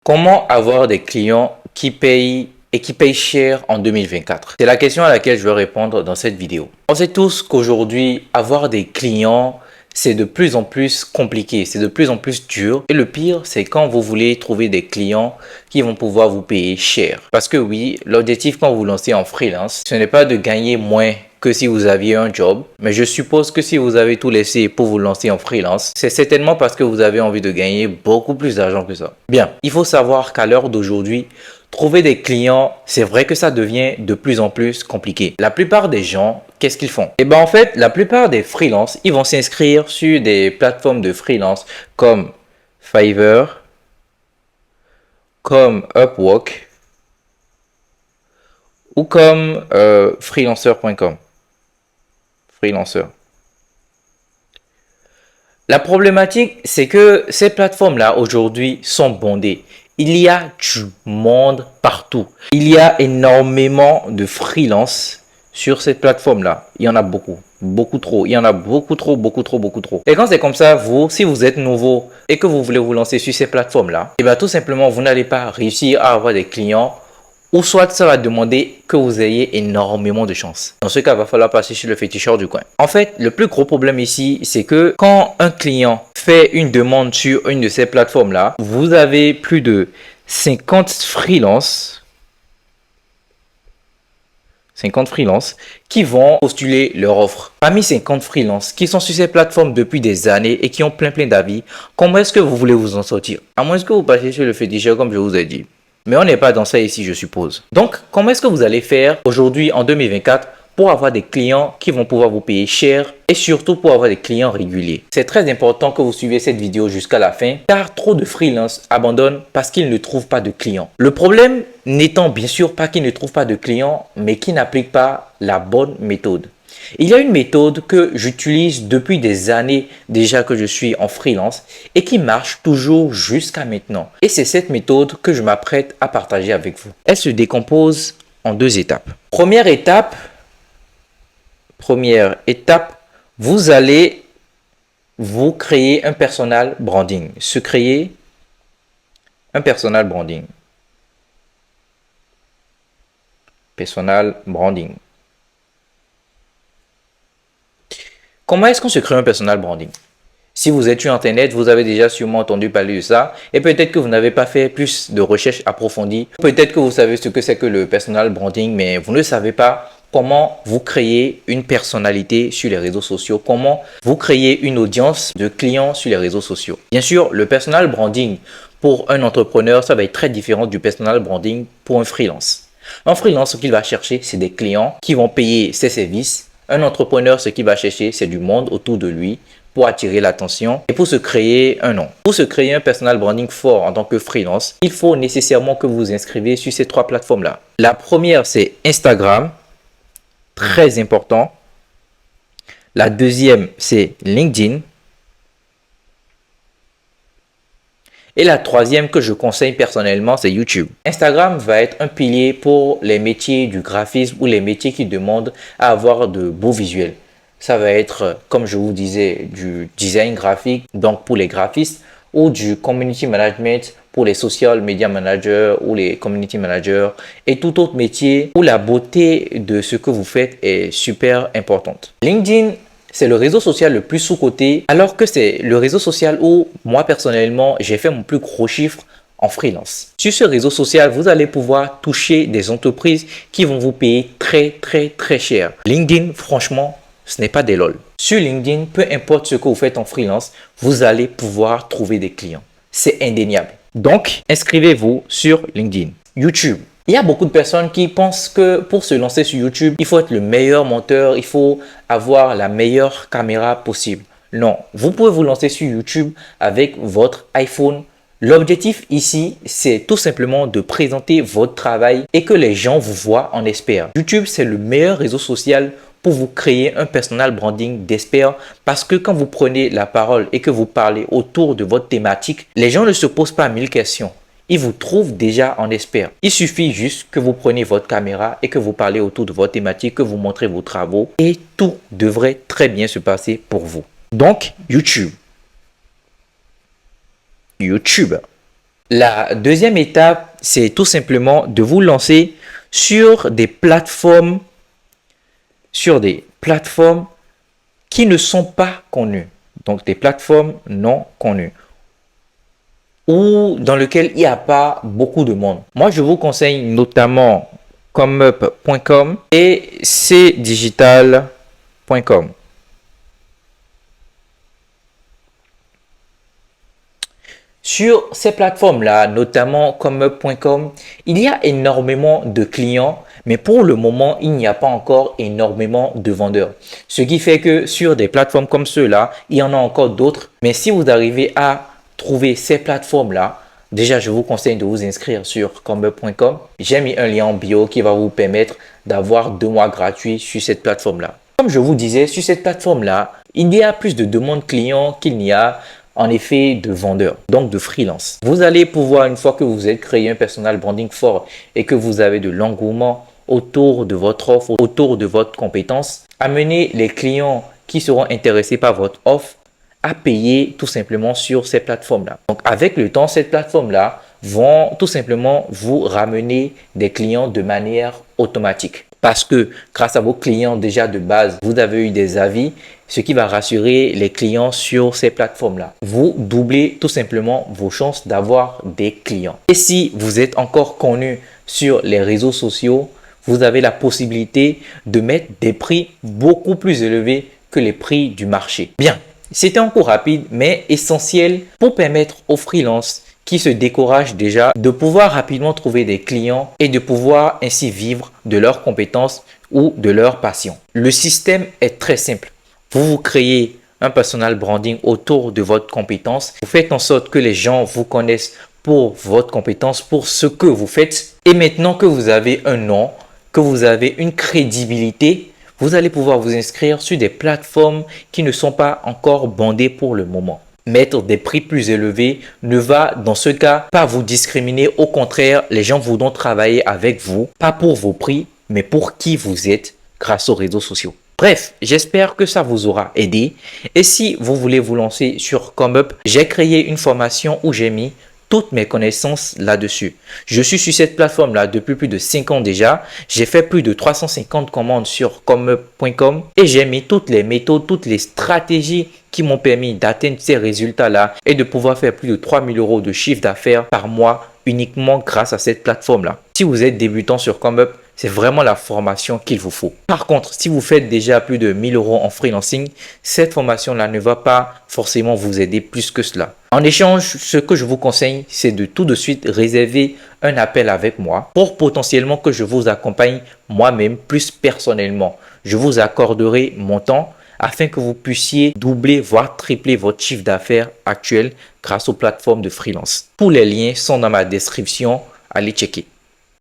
Comment avoir des clients qui payent et qui payent cher en 2024? C'est la question à laquelle je vais répondre dans cette vidéo. On sait tous qu'aujourd'hui, avoir des clients, c'est de plus en plus compliqué, c'est de plus en plus dur. Et le pire, c'est quand vous voulez trouver des clients qui vont pouvoir vous payer cher. Parce que oui, l'objectif quand vous lancez en freelance, ce n'est pas de gagner moins que si vous aviez un job. Mais je suppose que si vous avez tout laissé pour vous lancer en freelance, c'est certainement parce que vous avez envie de gagner beaucoup plus d'argent que ça. Bien, il faut savoir qu'à l'heure d'aujourd'hui, trouver des clients, c'est vrai que ça devient de plus en plus compliqué. La plupart des gens, qu'est-ce qu'ils font? Eh bien, en fait, la plupart des freelances, ils vont s'inscrire sur des plateformes de freelance comme Fiverr, comme Upwork ou comme freelancer.com. Freelancer. La problématique, c'est que ces plateformes-là, aujourd'hui, sont bondées. Il y a du monde partout. Il y a énormément de freelance sur cette plateforme-là. Il y en a beaucoup, beaucoup trop. Il y en a beaucoup trop, beaucoup trop, beaucoup trop. Et quand c'est comme ça, vous, si vous êtes nouveau et que vous voulez vous lancer sur ces plateformes-là, et bien tout simplement, vous n'allez pas réussir à avoir des clients ou soit ça va demander que vous ayez énormément de chance. Dans ce cas, il va falloir passer chez le féticheur du coin. En fait, le plus gros problème ici, c'est que quand un client fait une demande sur une de ces plateformes-là, vous avez plus de 50 freelances qui vont postuler leur offre. Parmi 50 freelances qui sont sur ces plateformes depuis des années et qui ont plein d'avis, comment est-ce que vous voulez vous en sortir? À moins que vous passiez sur le féticheur comme je vous ai dit. Mais on n'est pas dans ça ici, je suppose. Donc, comment est-ce que vous allez faire aujourd'hui en 2024 pour avoir des clients qui vont pouvoir vous payer cher et surtout pour avoir des clients réguliers? C'est très important que vous suiviez cette vidéo jusqu'à la fin car trop de freelances abandonnent parce qu'ils ne trouvent pas de clients. Le problème n'étant bien sûr pas qu'ils ne trouvent pas de clients, mais qu'ils n'appliquent pas la bonne méthode. Il y a une méthode que j'utilise depuis des années déjà que je suis en freelance et qui marche toujours jusqu'à maintenant. Et c'est cette méthode que je m'apprête à partager avec vous. Elle se décompose en deux étapes. Première étape, vous allez vous créer un personal branding. Se créer un personal branding. Personal branding. Comment est-ce qu'on se crée un personal branding? Si vous êtes sur Internet, vous avez déjà sûrement entendu parler de ça et peut-être que vous n'avez pas fait plus de recherches approfondies. Peut-être que vous savez ce que c'est que le personal branding, mais vous ne savez pas comment vous créer une personnalité sur les réseaux sociaux, comment vous créer une audience de clients sur les réseaux sociaux. Bien sûr, le personal branding pour un entrepreneur, ça va être très différent du personal branding pour un freelance. Un freelance, ce qu'il va chercher, c'est des clients qui vont payer ses services. Un entrepreneur, ce qu'il va chercher, c'est du monde autour de lui pour attirer l'attention et pour se créer un nom. Pour se créer un personal branding fort en tant que freelance, il faut nécessairement que vous vous inscrivez sur ces trois plateformes-là. La première, c'est Instagram, très important. La deuxième, c'est LinkedIn. Et la troisième que je conseille personnellement, c'est YouTube. Instagram va être un pilier pour les métiers du graphisme ou les métiers qui demandent à avoir de beaux visuels. Ça va être, comme je vous disais, du design graphique, donc pour les graphistes, ou du community management pour les social media managers ou les community managers et tout autre métier où la beauté de ce que vous faites est super importante. LinkedIn, c'est le réseau social le plus sous-coté, alors que c'est le réseau social où moi personnellement, j'ai fait mon plus gros chiffre en freelance. Sur ce réseau social, vous allez pouvoir toucher des entreprises qui vont vous payer très cher. LinkedIn, franchement, ce n'est pas des lol. Sur LinkedIn, peu importe ce que vous faites en freelance, vous allez pouvoir trouver des clients. C'est indéniable. Donc, inscrivez-vous sur LinkedIn. YouTube. Il y a beaucoup de personnes qui pensent que pour se lancer sur YouTube, il faut être le meilleur monteur, il faut avoir la meilleure caméra possible. Non, vous pouvez vous lancer sur YouTube avec votre iPhone. L'objectif ici, c'est tout simplement de présenter votre travail et que les gens vous voient en expert. YouTube, c'est le meilleur réseau social pour vous créer un personal branding d'expert parce que quand vous prenez la parole et que vous parlez autour de votre thématique, les gens ne se posent pas 1000 questions. Ils vous trouvent déjà en expert. Il suffit juste que vous preniez votre caméra et que vous parlez autour de votre thématique, que vous montrez vos travaux et tout devrait très bien se passer pour vous. Donc, YouTube. La deuxième étape, c'est tout simplement de vous lancer sur des plateformes qui ne sont pas connues. Donc, des plateformes non connues ou dans lesquelles il n'y a pas beaucoup de monde. Moi, je vous conseille notamment comup.com et cdigital.com. Sur ces plateformes-là, notamment comup.com, il y a énormément de clients, mais pour le moment, il n'y a pas encore énormément de vendeurs. Ce qui fait que sur des plateformes comme ceux-là, il y en a encore d'autres. Mais si vous arrivez à trouver ces plateformes-là, déjà, je vous conseille de vous inscrire sur comup.com. J'ai mis un lien en bio qui va vous permettre d'avoir 2 mois gratuits sur cette plateforme-là. Comme je vous disais, sur cette plateforme-là, il y a plus de demandes clients qu'il n'y a en effet de vendeurs, donc de freelance. Vous allez pouvoir, une fois que vous êtes créé un personal branding fort et que vous avez de l'engouement autour de votre offre, autour de votre compétence, amener les clients qui seront intéressés par votre offre à payer tout simplement sur ces plateformes-là. Donc, avec le temps, ces plateformes-là vont tout simplement vous ramener des clients de manière automatique. Parce que grâce à vos clients déjà de base, vous avez eu des avis, ce qui va rassurer les clients sur ces plateformes-là. Vous doublez tout simplement vos chances d'avoir des clients. Et si vous êtes encore connu sur les réseaux sociaux, vous avez la possibilité de mettre des prix beaucoup plus élevés que les prix du marché. Bien, c'était un cours rapide mais essentiel pour permettre aux freelances qui se découragent déjà de pouvoir rapidement trouver des clients et de pouvoir ainsi vivre de leurs compétences ou de leur passion. Le système est très simple. Vous créez un personal branding autour de votre compétence. Vous faites en sorte que les gens vous connaissent pour votre compétence, pour ce que vous faites. Et maintenant que vous avez un nom, que vous avez une crédibilité, vous allez pouvoir vous inscrire sur des plateformes qui ne sont pas encore bandées pour le moment. Mettre des prix plus élevés ne va dans ce cas pas vous discriminer. Au contraire, les gens voudront travailler avec vous, pas pour vos prix, mais pour qui vous êtes grâce aux réseaux sociaux. Bref, j'espère que ça vous aura aidé. Et si vous voulez vous lancer sur Comup, j'ai créé une formation où j'ai mis toutes mes connaissances là-dessus. Je suis sur cette plateforme-là depuis plus de 5 ans déjà. J'ai fait plus de 350 commandes sur comup.com et j'ai mis toutes les méthodes, toutes les stratégies qui m'ont permis d'atteindre ces résultats-là et de pouvoir faire plus de 3 000 € de chiffre d'affaires par mois uniquement grâce à cette plateforme-là. Si vous êtes débutant sur Comup, c'est vraiment la formation qu'il vous faut. Par contre, si vous faites déjà plus de 1 000 € en freelancing, cette formation-là ne va pas forcément vous aider plus que cela. En échange, ce que je vous conseille, c'est de tout de suite réserver un appel avec moi pour potentiellement que je vous accompagne moi-même plus personnellement. Je vous accorderai mon temps afin que vous puissiez doubler, voire tripler votre chiffre d'affaires actuel grâce aux plateformes de freelance. Tous les liens sont dans ma description. Allez checker.